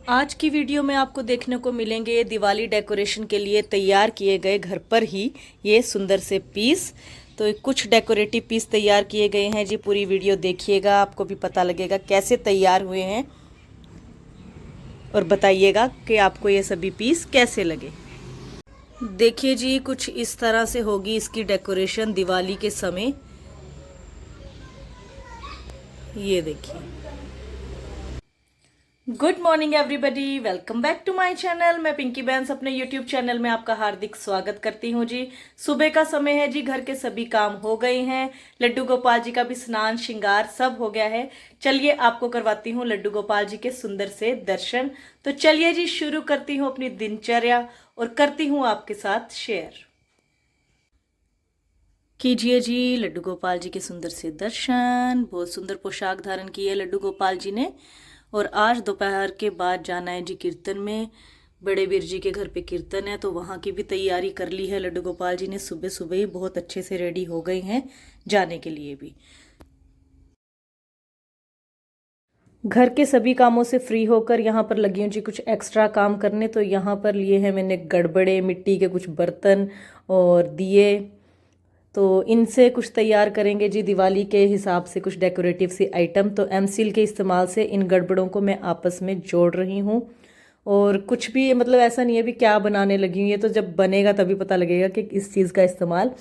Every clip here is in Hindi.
आज की वीडियो में आपको देखने को मिलेंगे दिवाली डेकोरेशन के लिए तैयार किए गए घर पर ही ये सुंदर से पीस। तो कुछ डेकोरेटिव पीस तैयार किए गए हैं जी। पूरी वीडियो देखिएगा, आपको भी पता लगेगा कैसे तैयार हुए हैं और बताइएगा कि आपको ये सभी पीस कैसे लगे। देखिए जी, कुछ इस तरह से होगी इसकी डेकोरेशन दिवाली के समय। ये देखिए। Good morning everybody, welcome back to my channel. मैं पिंकी बैंस अपने यूट्यूब चैनल में आपका हार्दिक स्वागत करती हूँ जी। सुबह का समय है जी, घर के सभी काम हो गए हैं। लड्डू गोपाल जी का भी स्नान श्रृंगार सब हो गया है। चलिए आपको करवाती हूँ लड्डू गोपाल जी के सुंदर से दर्शन। तो चलिए जी, शुरू करती हूँ अपनी दिनचर्या और करती हूँ आपके साथ शेयर। कीजिए जी लड्डू गोपाल जी के सुंदर से दर्शन। बहुत सुंदर पोशाक धारण की है लड्डू गोपाल जी ने। और आज दोपहर के बाद जाना है जी कीर्तन में। बड़े वीर जी के घर पे कीर्तन है, तो वहाँ की भी तैयारी कर ली है लड्डू गोपाल जी ने। सुबह सुबह ही बहुत अच्छे से रेडी हो गए हैं जाने के लिए भी। घर के सभी कामों से फ्री होकर यहाँ पर लगी हूँ जी कुछ एक्स्ट्रा काम करने। तो यहाँ पर लिए हैं मैंने गड़बड़े, मिट्टी के कुछ बर्तन और दिए। तो इनसे कुछ तैयार करेंगे जी दिवाली के हिसाब से कुछ डेकोरेटिव सी आइटम। तो एमसील के इस्तेमाल से इन गड़बड़ों को मैं आपस में जोड़ रही हूँ। और कुछ भी मतलब ऐसा नहीं है भी क्या बनाने लगी हूँ, ये तो जब बनेगा तभी पता लगेगा कि इस चीज़ का इस्तेमाल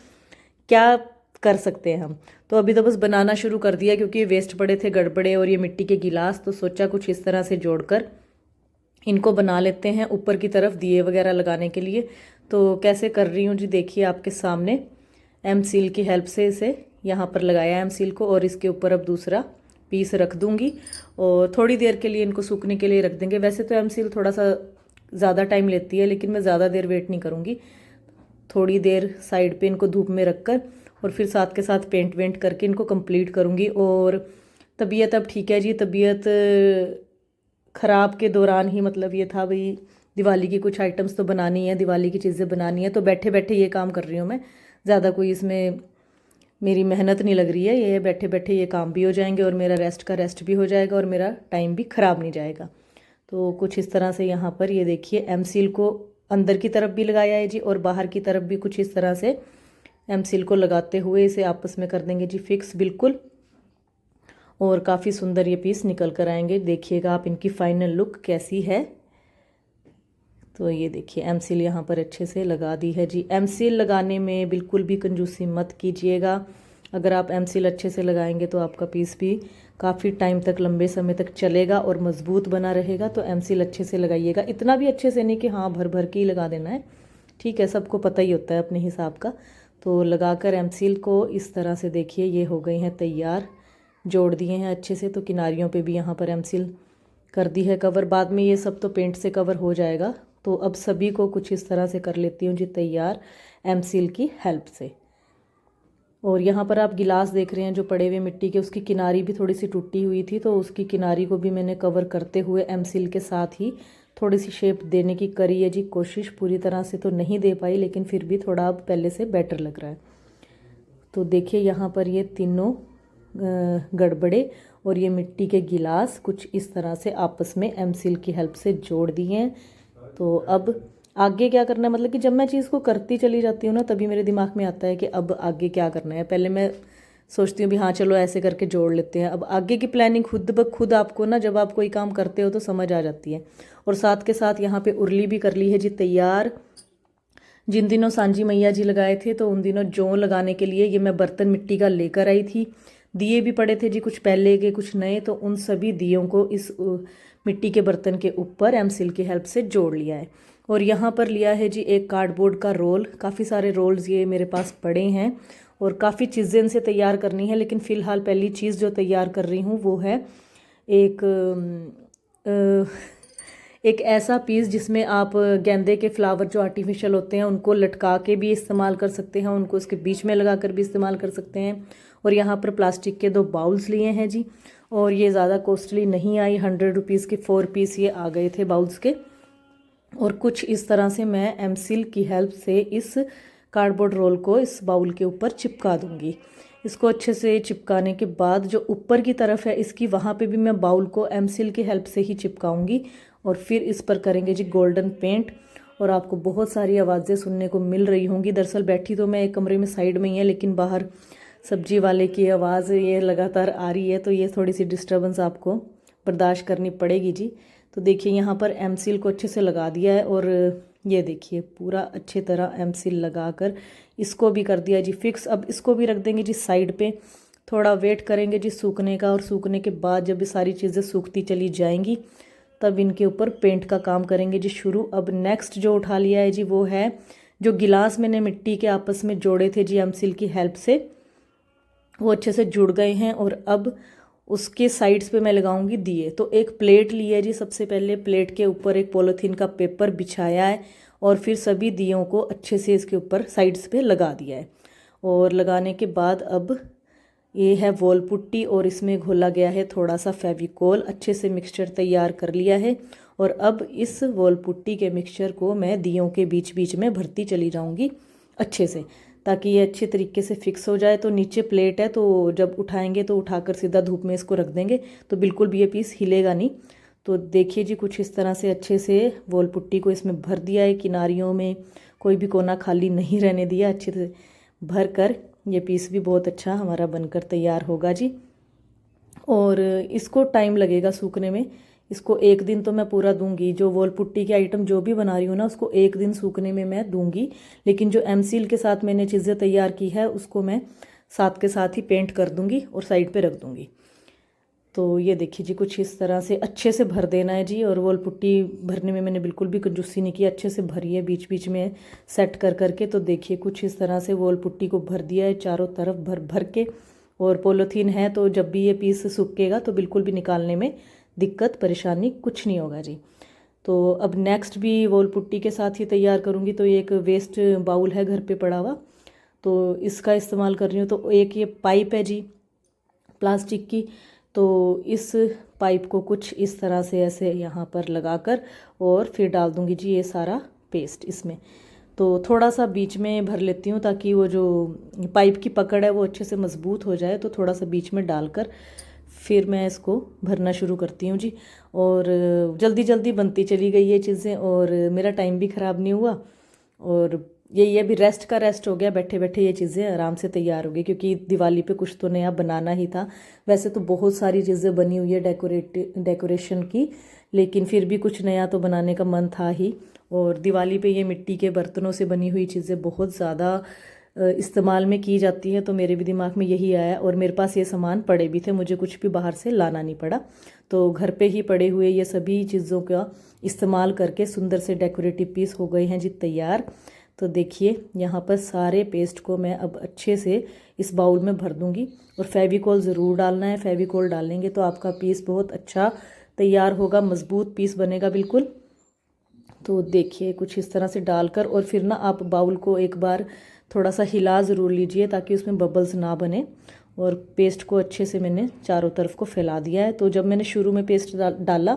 क्या कर सकते हैं हम। तो अभी तो बस बनाना शुरू कर दिया, क्योंकि ये वेस्ट पड़े थे गड़बड़े और ये मिट्टी के गिलास। तो सोचा कुछ इस तरह से जोड़कर इनको बना लेते हैं ऊपर की तरफ दिए वगैरह लगाने के लिए। तो कैसे कर रही हूँ जी, देखिए आपके सामने। एम सील की हेल्प से इसे यहाँ पर लगाया एम सील को, और इसके ऊपर अब दूसरा पीस रख दूंगी और थोड़ी देर के लिए इनको सूखने के लिए रख देंगे। वैसे तो एम सील थोड़ा सा ज़्यादा टाइम लेती है, लेकिन मैं ज़्यादा देर वेट नहीं करूँगी। थोड़ी देर साइड पे इनको धूप में रख कर और फिर साथ के साथ पेंट वेंट करके इनको कंप्लीट करूँगी। और तबीयत अब ठीक है जी। तबीयत ख़राब के दौरान ही मतलब ये था भाई दिवाली की कुछ आइटम्स तो बनानी है, दिवाली की चीज़ें बनानी है। तो बैठे बैठे ये काम कर रही हूँ मैं। ज़्यादा कोई इसमें मेरी मेहनत नहीं लग रही है। ये बैठे बैठे ये काम भी हो जाएंगे और मेरा रेस्ट का रेस्ट भी हो जाएगा और मेरा टाइम भी ख़राब नहीं जाएगा। तो कुछ इस तरह से यहाँ पर ये देखिए एम सील को अंदर की तरफ भी लगाया है जी, और बाहर की तरफ भी कुछ इस तरह से एम सील को लगाते हुए इसे आपस में कर देंगे जी फिक्स बिल्कुल। और काफ़ी सुंदर ये पीस निकल कर आएंगे। देखिएगा आप इनकी फाइनल लुक कैसी है। तो ये देखिए एम सील यहाँ पर अच्छे से लगा दी है जी। एम सील लगाने में बिल्कुल भी कंजूसी मत कीजिएगा। अगर आप एम सील अच्छे से लगाएंगे तो आपका पीस भी काफ़ी टाइम तक, लंबे समय तक चलेगा और मज़बूत बना रहेगा। तो एम सील अच्छे से लगाइएगा, इतना भी अच्छे से नहीं कि हाँ भर भर के ही लगा देना है। ठीक है, सबको पता ही होता है अपने हिसाब का। तो लगाकर एम सील को इस तरह से देखिए ये हो गई हैं तैयार। जोड़ दिए हैं अच्छे से। तो किनारियों पे भी यहाँ पर एम सील कर दी है कवर। बाद में ये सब तो पेंट से कवर हो जाएगा। तो अब सभी को कुछ इस तरह से कर लेती हूँ जी तैयार एम सील की हेल्प से। और यहाँ पर आप गिलास देख रहे हैं जो पड़े हुए मिट्टी के, उसकी किनारी भी थोड़ी सी टूटी हुई थी। तो उसकी किनारी को भी मैंने कवर करते हुए एम सील के साथ ही थोड़ी सी शेप देने की करी है जी कोशिश। पूरी तरह से तो नहीं दे पाई, लेकिन फिर भी थोड़ा अब पहले से बेटर लग रहा है। तो देखिए यहाँ पर ये तीनों गड़बड़े और ये मिट्टी के गिलास कुछ इस तरह से आपस में एम सील की हेल्प से जोड़ दिए हैं। तो अब आगे क्या करना है, मतलब कि जब मैं चीज़ को करती चली जाती हूँ ना, तभी मेरे दिमाग में आता है कि अब आगे क्या करना है। पहले मैं सोचती हूँ भी हाँ चलो ऐसे करके जोड़ लेते हैं। अब आगे की प्लानिंग खुद ब खुद आपको ना, जब आप कोई काम करते हो तो समझ आ जाती है। और साथ के साथ यहाँ पे उरली भी कर ली है जी तैयार। जिन दिनों सांझी मैया जी लगाए थे, तो उन दिनों जौ लगाने के लिए ये मैं बर्तन मिट्टी का लेकर आई थी। दिए भी पड़े थे जी, कुछ पहले के कुछ नए। तो उन सभी दियों को इस मिट्टी के बर्तन के ऊपर एम सील की हेल्प से जोड़ लिया है। और यहाँ पर लिया है जी एक कार्डबोर्ड का रोल। काफ़ी सारे रोल्स ये मेरे पास पड़े हैं और काफ़ी चीज़ें इनसे तैयार करनी है। लेकिन फ़िलहाल पहली चीज़ जो तैयार कर रही हूँ वो है एक एक ऐसा पीस जिसमें आप गेंदे के फ्लावर जो आर्टिफिशियल होते हैं उनको लटका के भी इस्तेमाल कर सकते हैं, उनको उसके बीच में लगा कर भी इस्तेमाल कर सकते हैं। और यहाँ पर प्लास्टिक के 2 बाउल्स लिए हैं जी। और ये ज़्यादा कॉस्टली नहीं आई, 100 रुपीज़ के 4 पीस ये आ गए थे बाउल्स के। और कुछ इस तरह से मैं एम सील की हेल्प से इस कार्डबोर्ड रोल को इस बाउल के ऊपर चिपका दूंगी। इसको अच्छे से चिपकाने के बाद जो ऊपर की तरफ है इसकी, वहाँ पे भी मैं बाउल को एम सील की हेल्प से ही चिपकाऊंगी। और फिर इस पर करेंगे जी गोल्डन पेंट। और आपको बहुत सारी आवाज़ें सुनने को मिल रही होंगी। दरअसल बैठी तो मैं एक कमरे में साइड में ही है, लेकिन बाहर सब्जी वाले की आवाज़ ये लगातार आ रही है, तो ये थोड़ी सी डिस्टर्बेंस आपको बर्दाश्त करनी पड़ेगी जी। तो देखिए यहाँ पर एमसील को अच्छे से लगा दिया है, और ये देखिए पूरा अच्छे तरह एमसील लगा कर इसको भी कर दिया जी फिक्स। अब इसको भी रख देंगे जी साइड पे, थोड़ा वेट करेंगे जी सूखने का, और सूखने के बाद जब ये सारी चीज़ें सूखती चली जाएंगी तब इनके ऊपर पेंट का काम करेंगे जी शुरू। अब नेक्स्ट जो उठा लिया है जी वो है जो गिलास मैंने मिट्टी के आपस में जोड़े थे जी एमसील की हेल्प से, वो अच्छे से जुड़ गए हैं। और अब उसके साइड्स पे मैं लगाऊंगी दिए। तो एक प्लेट ली है जी, सबसे पहले प्लेट के ऊपर एक पॉलीथीन का पेपर बिछाया है, और फिर सभी दियों को अच्छे से इसके ऊपर साइड्स पे लगा दिया है। और लगाने के बाद अब ये है वॉल पुट्टी, और इसमें घोला गया है थोड़ा सा फेविकोल। अच्छे से मिक्सचर तैयार कर लिया है, और अब इस वॉल पुट्टी के मिक्सचर को मैं दियों के बीच बीच में भरती चली जाऊंगी अच्छे से, ताकि ये अच्छे तरीके से फिक्स हो जाए। तो नीचे प्लेट है, तो जब उठाएंगे तो उठाकर सीधा धूप में इसको रख देंगे, तो बिल्कुल भी ये पीस हिलेगा नहीं। तो देखिए जी कुछ इस तरह से अच्छे से वॉल पुट्टी को इसमें भर दिया है, किनारियों में कोई भी कोना खाली नहीं रहने दिया, अच्छे से भर कर ये पीस भी बहुत अच्छा हमारा बनकर तैयार होगा जी। और इसको टाइम लगेगा सूखने में, इसको एक दिन तो मैं पूरा दूंगी। जो वॉल पुट्टी के आइटम जो भी बना रही हूँ ना, उसको एक दिन सूखने में मैं दूंगी, लेकिन जो एमसील के साथ मैंने चीज़ें तैयार की है उसको मैं साथ के साथ ही पेंट कर दूंगी और साइड पे रख दूंगी। तो ये देखिए जी कुछ इस तरह से अच्छे से भर देना है जी। और वॉल पुट्टी भरने में मैंने बिल्कुल भी कंजूसी नहीं की, अच्छे से भरी है बीच बीच में सेट कर करके। तो देखिए कुछ इस तरह से वॉल पुट्टी को भर दिया है चारों तरफ भर भर के। और पॉलीथीन है तो जब भी ये पीस सूखेगा तो बिल्कुल भी निकालने में दिक्कत परेशानी कुछ नहीं होगा जी। तो अब नेक्स्ट भी वॉल पुट्टी के साथ ही तैयार करूँगी। तो ये एक वेस्ट बाउल है घर पे पड़ा हुआ, तो इसका इस्तेमाल कर रही हूँ। तो एक ये पाइप है जी प्लास्टिक की, तो इस पाइप को कुछ इस तरह से ऐसे यहाँ पर लगाकर और फिर डाल दूँगी जी ये सारा पेस्ट इसमें। तो थोड़ा सा बीच में भर लेती हूँ ताकि वो जो पाइप की पकड़ है वो अच्छे से मज़बूत हो जाए। तो थोड़ा सा बीच में डालकर फिर मैं इसको भरना शुरू करती हूँ जी। और जल्दी जल्दी बनती चली गई ये चीज़ें, और मेरा टाइम भी ख़राब नहीं हुआ। और यही है, अभी रेस्ट का रेस्ट हो गया, बैठे बैठे ये चीज़ें आराम से तैयार हो गई, क्योंकि दिवाली पे कुछ तो नया बनाना ही था। वैसे तो बहुत सारी चीज़ें बनी हुई है डेकोरेशन की, लेकिन फिर भी कुछ नया तो बनाने का मन था ही। और दिवाली पे ये मिट्टी के बर्तनों से बनी हुई चीज़ें बहुत ज़्यादा इस्तेमाल में की जाती हैं, तो मेरे भी दिमाग में यही आया। और मेरे पास ये सामान पड़े भी थे, मुझे कुछ भी बाहर से लाना नहीं पड़ा। तो घर पे ही पड़े हुए ये सभी चीज़ों का इस्तेमाल करके सुंदर से डेकोरेटिव पीस हो गए हैं जी तैयार। तो देखिए यहाँ पर सारे पेस्ट को मैं अब अच्छे से इस बाउल में भर दूंगी। और फेविकोल ज़रूर डालना है, फेविकोल डालेंगे तो आपका पीस बहुत अच्छा तैयार होगा, मज़बूत पीस बनेगा बिल्कुल। तो देखिए कुछ इस तरह से डालकर, और फिर ना आप बाउल को एक बार थोड़ा सा हिला ज़रूर लीजिए ताकि उसमें बबल्स ना बने। और पेस्ट को अच्छे से मैंने चारों तरफ को फैला दिया है। तो जब मैंने शुरू में पेस्ट डाला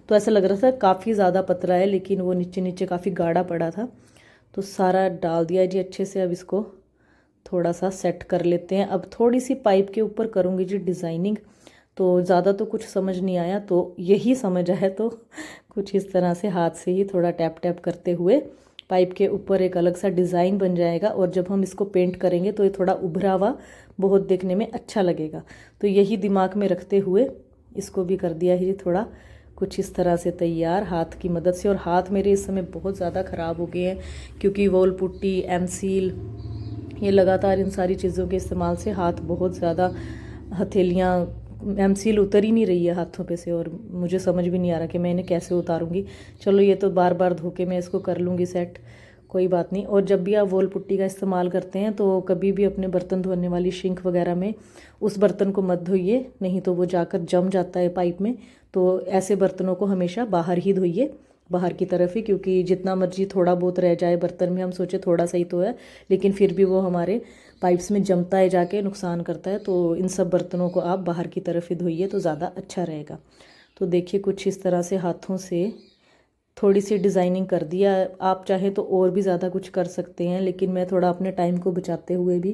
तो ऐसा लग रहा था काफ़ी ज़्यादा पतला है, लेकिन वो नीचे नीचे काफ़ी गाढ़ा पड़ा था। तो सारा डाल दिया जी अच्छे से। अब इसको थोड़ा सा सेट कर लेते हैं। अब थोड़ी सी पाइप के ऊपर करूँगी जी डिज़ाइनिंग। तो ज़्यादा तो कुछ समझ नहीं आया, तो यही समझ आया तो कुछ इस तरह से हाथ से ही थोड़ा टैप टैप करते हुए पाइप के ऊपर एक अलग सा डिज़ाइन बन जाएगा। और जब हम इसको पेंट करेंगे तो ये थोड़ा उभरा हुआ बहुत देखने में अच्छा लगेगा। तो यही दिमाग में रखते हुए इसको भी कर दिया है जी थोड़ा कुछ इस तरह से तैयार हाथ की मदद से। और हाथ मेरे इस समय बहुत ज़्यादा ख़राब हो गए हैं, क्योंकि वॉल पुट्टी, एमसील, ये लगातार इन सारी चीज़ों के इस्तेमाल से हाथ बहुत ज़्यादा, हथेलियाँ, एमसील उतर ही नहीं रही है हाथों पे से, और मुझे समझ भी नहीं आ रहा कि मैं इन्हें कैसे उतारूंगी। चलो ये तो बार बार धो के मैं इसको कर लूँगी सेट, कोई बात नहीं। और जब भी आप वॉल पुट्टी का इस्तेमाल करते हैं तो कभी भी अपने बर्तन धोने वाली सिंक वगैरह में उस बर्तन को मत धोइए, नहीं तो वो जाकर जम जाता है पाइप में। तो ऐसे बर्तनों को हमेशा बाहर ही धोइए, बाहर की तरफ ही, क्योंकि जितना मर्जी थोड़ा बहुत रह जाए बर्तन में, हम सोचे थोड़ा सा ही तो है, लेकिन फिर भी वो हमारे पाइप्स में जमता है जाके नुकसान करता है। तो इन सब बर्तनों को आप बाहर की तरफ ही धोइए तो ज़्यादा अच्छा रहेगा। तो देखिए कुछ इस तरह से हाथों से थोड़ी सी डिज़ाइनिंग कर दिया। आप चाहे तो और भी ज़्यादा कुछ कर सकते हैं, लेकिन मैं थोड़ा अपने टाइम को बचाते हुए भी,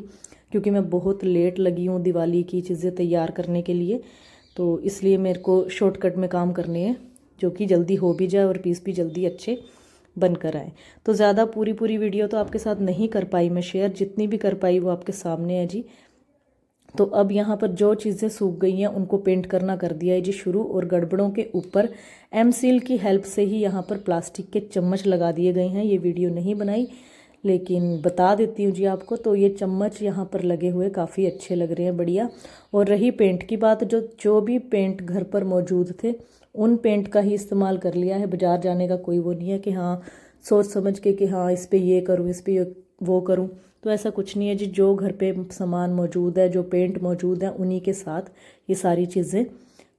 क्योंकि मैं बहुत लेट लगी हूँ दिवाली की चीज़ें तैयार करने के लिए, तो इसलिए मेरे को शॉर्टकट में काम करने हैं। जो कि जल्दी हो भी जाए और पीस भी जल्दी अच्छे बनकर आए। तो ज़्यादा पूरी वीडियो तो आपके साथ नहीं कर पाई मैं शेयर, जितनी भी कर पाई वो आपके सामने है जी। तो अब यहाँ पर जो चीज़ें सूख गई हैं उनको पेंट करना कर दिया है जी शुरू, और गड़बड़ों के ऊपर एम सील की हेल्प से ही यहाँ पर प्लास्टिक के चम्मच लगा दिए गए हैं। ये वीडियो नहीं बनाई लेकिन बता देती हूँ जी आपको। तो ये चम्मच यहाँ पर लगे हुए काफ़ी अच्छे लग रहे हैं, बढ़िया। और रही पेंट की बात, जो भी पेंट घर पर मौजूद थे उन पेंट का ही इस्तेमाल कर लिया है। बाज़ार जाने का कोई वो नहीं है कि हाँ सोच समझ के कि हाँ इस पर ये करूँ, इस पर वो करूँ, तो ऐसा कुछ नहीं है जी। जो घर पे सामान मौजूद है, जो पेंट मौजूद है, उन्हीं के साथ ये सारी चीज़ें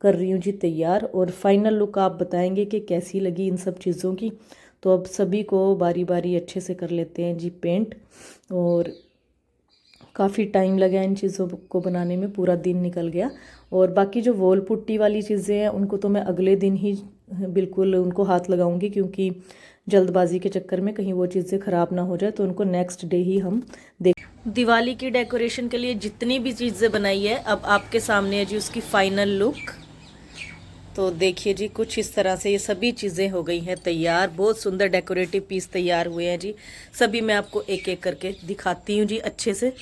कर रही हूँ जी तैयार। और फाइनल लुक आप बताएंगे कि कैसी लगी इन सब चीज़ों की। तो अब सभी को बारी बारी अच्छे से कर लेते हैं जी पेंट। और काफ़ी टाइम लगा इन चीज़ों को बनाने में, पूरा दिन निकल गया। और बाकी जो वॉल पुट्टी वाली चीज़ें हैं उनको तो मैं अगले दिन ही बिल्कुल उनको हाथ लगाऊंगी, क्योंकि जल्दबाजी के चक्कर में कहीं वो चीज़ें ख़राब ना हो जाए, तो उनको नेक्स्ट डे ही हम देख। दिवाली की डेकोरेशन के लिए जितनी भी चीज़ें बनाई है अब आपके सामने है जी उसकी फाइनल लुक। तो देखिए जी कुछ इस तरह से ये सभी चीज़ें हो गई हैं तैयार। बहुत सुंदर डेकोरेटिव पीस तैयार हुए हैं जी। सभी मैं आपको एक एक करके दिखाती हूँ जी अच्छे से।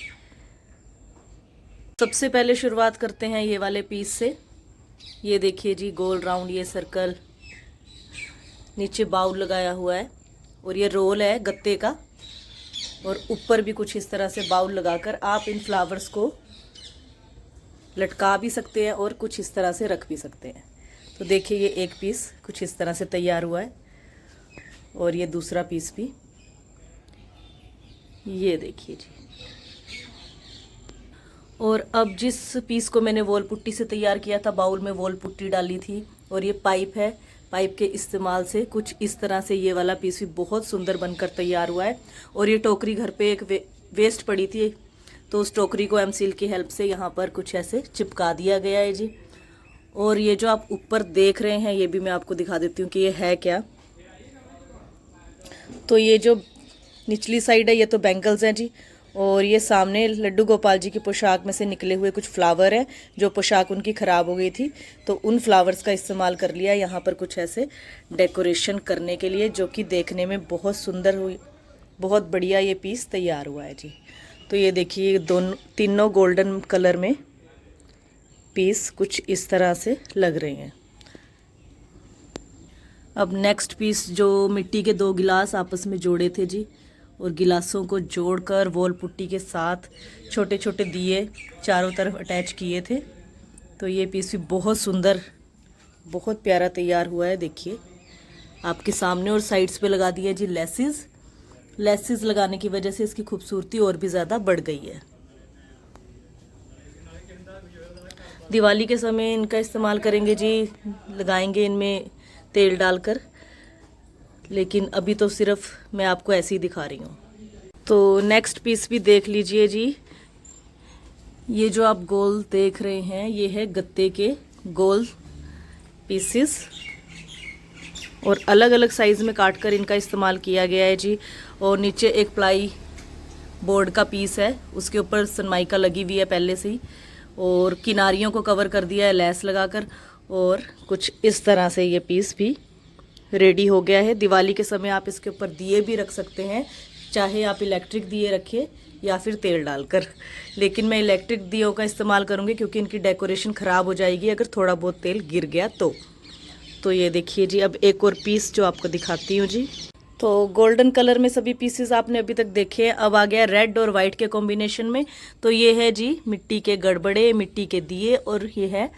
सबसे पहले शुरुआत करते हैं ये वाले पीस से। ये देखिए जी गोल राउंड ये सर्कल, नीचे बाउल लगाया हुआ है और ये रोल है गत्ते का, और ऊपर भी कुछ इस तरह से बाउल लगाकर आप इन फ्लावर्स को लटका भी सकते हैं और कुछ इस तरह से रख भी सकते हैं। तो देखिए ये एक पीस कुछ इस तरह से तैयार हुआ है, और ये दूसरा पीस भी ये देखिए जी। और अब जिस पीस को मैंने वॉल पुट्टी से तैयार किया था, बाउल में वॉल पुट्टी डाली थी, और ये पाइप है, पाइप के इस्तेमाल से कुछ इस तरह से ये वाला पीस भी बहुत सुंदर बनकर तैयार हुआ है। और ये टोकरी घर पे एक वेस्ट पड़ी थी, तो उस टोकरी को एम सील की हेल्प से यहाँ पर कुछ ऐसे चिपका दिया गया है जी। और ये जो आप ऊपर देख रहे हैं ये भी मैं आपको दिखा देती हूँ कि ये है क्या। तो ये जो निचली साइड है ये तो बैंगल्स हैं जी, और ये सामने लड्डू गोपाल जी की पोशाक में से निकले हुए कुछ फ्लावर हैं, जो पोशाक उनकी ख़राब हो गई थी, तो उन फ्लावर्स का इस्तेमाल कर लिया यहाँ पर कुछ ऐसे डेकोरेशन करने के लिए, जो कि देखने में बहुत सुंदर हुई। बहुत बढ़िया ये पीस तैयार हुआ है जी। तो ये देखिए तीनों गोल्डन कलर में पीस कुछ इस तरह से लग रहे हैं। अब नेक्स्ट पीस जो मिट्टी के 2 गिलास आपस में जोड़े थे जी, और गिलासों को जोड़कर वॉल पुट्टी के साथ छोटे छोटे दिए चारों तरफ अटैच किए थे। तो ये पीस भी बहुत सुंदर, बहुत प्यारा तैयार हुआ है, देखिए आपके सामने। और साइड्स पे लगा दिया जी लेसिस लगाने की वजह से इसकी खूबसूरती और भी ज़्यादा बढ़ गई है। दिवाली के समय इनका इस्तेमाल करेंगे जी, लगाएंगे इनमें तेल डालकर, लेकिन अभी तो सिर्फ मैं आपको ऐसे ही दिखा रही हूँ। तो नेक्स्ट पीस भी देख लीजिए जी। ये जो आप गोल देख रहे हैं ये है गत्ते के गोल पीसेस, और अलग अलग साइज़ में काट कर इनका इस्तेमाल किया गया है जी। और नीचे एक प्लाई बोर्ड का पीस है, उसके ऊपर सनमाइका लगी हुई है पहले से ही, और किनारियों को कवर कर दिया है लेस लगाकर। और कुछ इस तरह से ये पीस भी रेडी हो गया है। दिवाली के समय आप इसके ऊपर दिए भी रख सकते हैं, चाहे आप इलेक्ट्रिक दिए रखिए या फिर तेल डालकर, लेकिन मैं इलेक्ट्रिक दियों का इस्तेमाल करूँगी क्योंकि इनकी डेकोरेशन ख़राब हो जाएगी अगर थोड़ा बहुत तेल गिर गया तो ये देखिए जी। अब एक और पीस जो आपको दिखाती हूँ जी। तो गोल्डन कलर में सभी पीसेस आपने अभी तक देखे हैं, अब आ गया रेड और वाइट के कॉम्बिनेशन में। तो ये है जी मिट्टी के गड़बड़े, मिट्टी के दिए, और ये है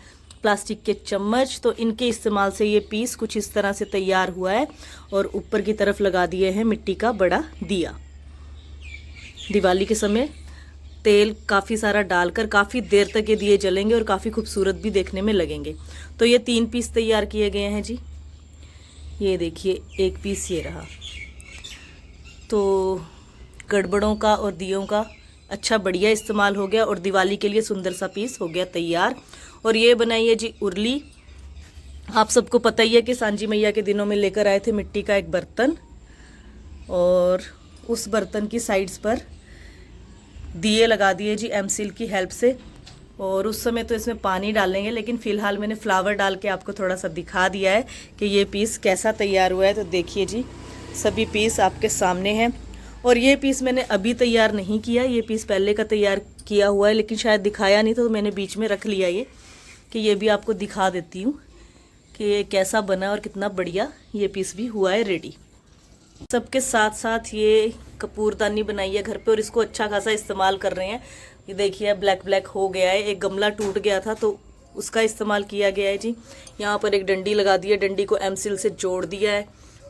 प्लास्टिक के चम्मच। तो इनके इस्तेमाल से ये पीस कुछ इस तरह से तैयार हुआ है, और ऊपर की तरफ लगा दिए हैं मिट्टी का बड़ा दिया। दिवाली के समय तेल काफ़ी सारा डालकर काफ़ी देर तक ये दिए जलेंगे और काफ़ी खूबसूरत भी देखने में लगेंगे। तो ये 3 पीस तैयार किए गए हैं जी। ये देखिए एक पीस ये रहा। तो गड़बड़ों का और दियों का अच्छा बढ़िया इस्तेमाल हो गया, और दिवाली के लिए सुंदर सा पीस हो गया तैयार। और ये बनाई है जी उरली। आप सबको पता ही है कि सांझी मैया के दिनों में लेकर आए थे मिट्टी का एक बर्तन, और उस बर्तन की साइड्स पर दिए लगा दिए जी एम सील की हेल्प से, और उस समय तो इसमें पानी डालेंगे, लेकिन फ़िलहाल मैंने फ्लावर डाल के आपको थोड़ा सा दिखा दिया है कि ये पीस कैसा तैयार हुआ है। तो देखिए जी, सभी पीस आपके सामने हैं। और ये पीस मैंने अभी तैयार नहीं किया, ये पीस पहले का तैयार किया हुआ है, लेकिन शायद दिखाया नहीं तो मैंने बीच में रख लिया ये, कि ये भी आपको दिखा देती हूँ कि ये कैसा बना और कितना बढ़िया ये पीस भी हुआ है रेडी। सबके साथ साथ ये कपूरदानी बनाई है घर पे और इसको अच्छा खासा इस्तेमाल कर रहे हैं। ये देखिए ब्लैक ब्लैक हो गया है, एक गमला टूट गया था तो उसका इस्तेमाल किया गया है जी। यहाँ पर एक डंडी लगा दी है, डंडी को एमसिल से जोड़ दिया है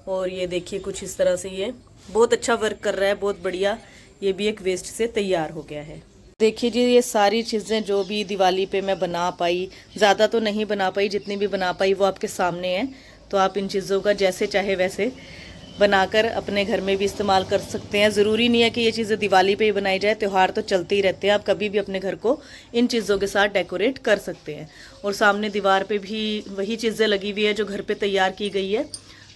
और ये देखिए कुछ इस तरह से ये बहुत अच्छा वर्क कर रहा है, बहुत बढ़िया। ये भी एक वेस्ट से तैयार हो गया है। देखिए जी, ये सारी चीज़ें जो भी दिवाली पे मैं बना पाई, ज़्यादा तो नहीं बना पाई, जितनी भी बना पाई वो आपके सामने है। तो आप इन चीज़ों का जैसे चाहे वैसे बनाकर अपने घर में भी इस्तेमाल कर सकते हैं। ज़रूरी नहीं है कि ये चीज़ें दिवाली पे ही बनाई जाए, त्यौहार तो चलते ही रहते हैं। आप कभी भी अपने घर को इन चीज़ों के साथ डेकोरेट कर सकते हैं। और सामने दीवार पे भी वही चीज़ें लगी हुई है जो घर पे तैयार की गई है।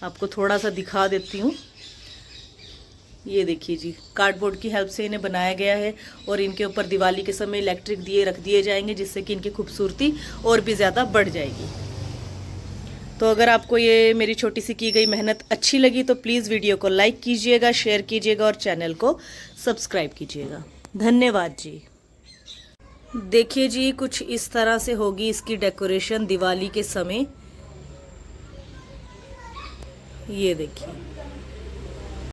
आपको थोड़ा सा दिखा देती हूँ। ये देखिए जी, कार्डबोर्ड की हेल्प से इन्हें बनाया गया है और इनके ऊपर दिवाली के समय इलेक्ट्रिक दिए रख दिए जाएंगे, जिससे कि इनकी खूबसूरती और भी ज़्यादा बढ़ जाएगी। तो अगर आपको ये मेरी छोटी सी की गई मेहनत अच्छी लगी तो प्लीज़ वीडियो को लाइक कीजिएगा, शेयर कीजिएगा और चैनल को सब्सक्राइब कीजिएगा। धन्यवाद जी। देखिए जी, कुछ इस तरह से होगी इसकी डेकोरेशन दिवाली के समय। ये देखिए।